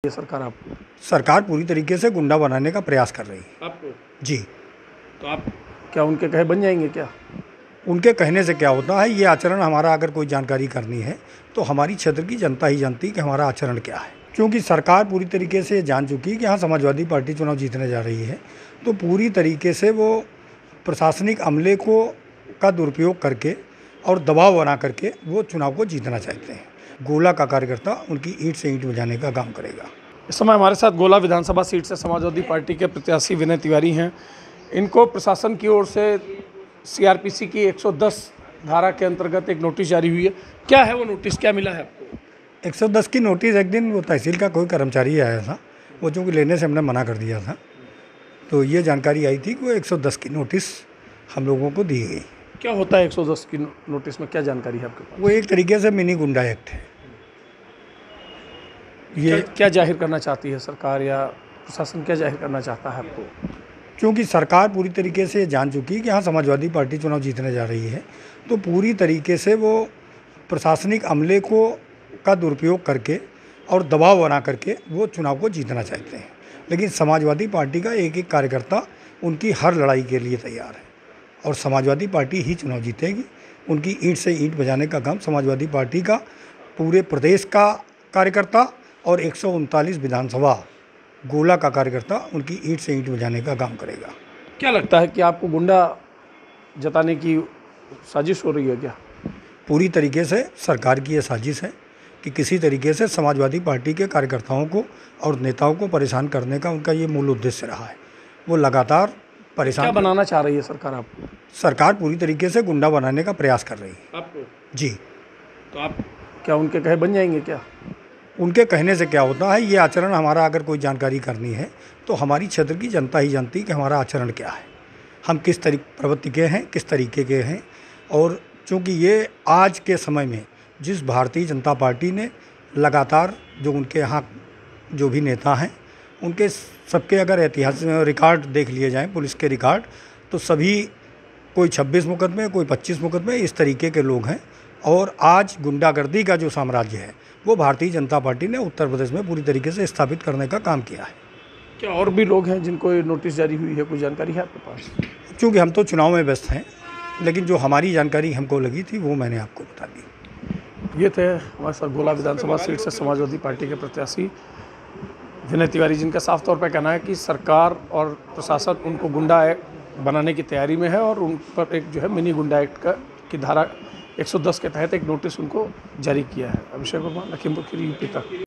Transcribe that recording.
ये सरकार आपको सरकार पूरी तरीके से गुंडा बनाने का प्रयास कर रही है। आपको जी। तो आप क्या उनके कहे बन जाएंगे क्या? उनके कहने से क्या होता है, ये आचरण हमारा अगर कोई जानकारी करनी है तो हमारी क्षेत्र की जनता ही जानती है कि हमारा आचरण क्या है। क्योंकि सरकार पूरी तरीके से जान चुकी है कि हाँ, समाजवादी पार्टी चुनाव जीतने जा रही है, तो पूरी तरीके से वो प्रशासनिक अमले को का दुरुपयोग करके और दबाव बना करके वो चुनाव को जीतना चाहते हैं। गोला का कार्यकर्ता उनकी ईंट से ईंट बजाने का काम करेगा। इस समय हमारे साथ गोला विधानसभा सीट से समाजवादी पार्टी के प्रत्याशी विनय तिवारी हैं। इनको प्रशासन की ओर से सीआरपीसी की 110 धारा के अंतर्गत एक नोटिस जारी हुई है। क्या है वो नोटिस, क्या मिला है आपको? 110 की नोटिस एक दिन वो तहसील का कोई कर्मचारी आया था, वो चूँकि लेने से हमने मना कर दिया था, तो ये जानकारी आई थी कि वो 110 की नोटिस हम लोगों को दी गई। क्या होता है 110 की नोटिस में, क्या जानकारी है आपके पास? वो एक तरीके से मिनी गुंडा एक्ट है। ये क्या जाहिर करना चाहती है सरकार या प्रशासन, क्या जाहिर करना चाहता है आपको? क्योंकि सरकार पूरी तरीके से जान चुकी है कि हाँ, समाजवादी पार्टी चुनाव जीतने जा रही है, तो पूरी तरीके से वो प्रशासनिक अमले का दुरुपयोग करके और दबाव बना करके वो चुनाव को जीतना चाहते हैं। लेकिन समाजवादी पार्टी का एक एक कार्यकर्ता उनकी हर लड़ाई के लिए तैयार है और समाजवादी पार्टी ही चुनाव जीतेगी। उनकी ईंट से ईंट बजाने का काम समाजवादी पार्टी का पूरे प्रदेश का कार्यकर्ता और 139 विधानसभा गोला का कार्यकर्ता उनकी ईंट से ईंट बजाने का काम करेगा। क्या लगता है कि आपको गुंडा जताने की साजिश हो रही है क्या? पूरी तरीके से सरकार की ये साजिश है कि किसी तरीके से समाजवादी पार्टी के कार्यकर्ताओं को और नेताओं को परेशान करने का उनका ये मूल उद्देश्य रहा है। वो लगातार परेशान क्या बनाना चाह रही है सरकार आपको? सरकार पूरी तरीके से गुंडा बनाने का प्रयास कर रही है। आपको जी। तो आप क्या उनके कहे बन जाएंगे क्या? उनके कहने से क्या होता है, ये आचरण हमारा अगर कोई जानकारी करनी है तो हमारी क्षेत्र की जनता ही जानती है कि हमारा आचरण क्या है, हम किस प्रवृत्ति के हैं, किस तरीके के हैं। और चूँकि ये आज के समय में जिस भारतीय जनता पार्टी ने लगातार जो उनके यहाँ जो भी नेता हैं उनके सबके अगर ऐतिहासिक रिकॉर्ड देख लिए जाएं, पुलिस के रिकॉर्ड, तो सभी कोई 26 मुकदमे, कोई 25 मुकदमे, इस तरीके के लोग हैं। और आज गुंडागर्दी का जो साम्राज्य है वो भारतीय जनता पार्टी ने उत्तर प्रदेश में पूरी तरीके से स्थापित करने का काम किया है। क्या और भी लोग हैं जिनको ये नोटिस जारी हुई है, कोई जानकारी है आपके पास? क्योंकि हम तो चुनाव में व्यस्त हैं, लेकिन जो हमारी जानकारी हमको लगी थी वो मैंने आपको बता दी। ये थे हमारे साथ गोला विधानसभा सीट से समाजवादी पार्टी के प्रत्याशी विनय तिवारी, जिनका साफ तौर पर कहना है कि सरकार और प्रशासन उनको गुंडा एक्ट बनाने की तैयारी में है और उन पर एक जो है मिनी गुंडा एक्ट की धारा 110 के तहत एक नोटिस उनको जारी किया है। अभिषेक वर्मा, लखीमपुर खीरी, यूपी तक।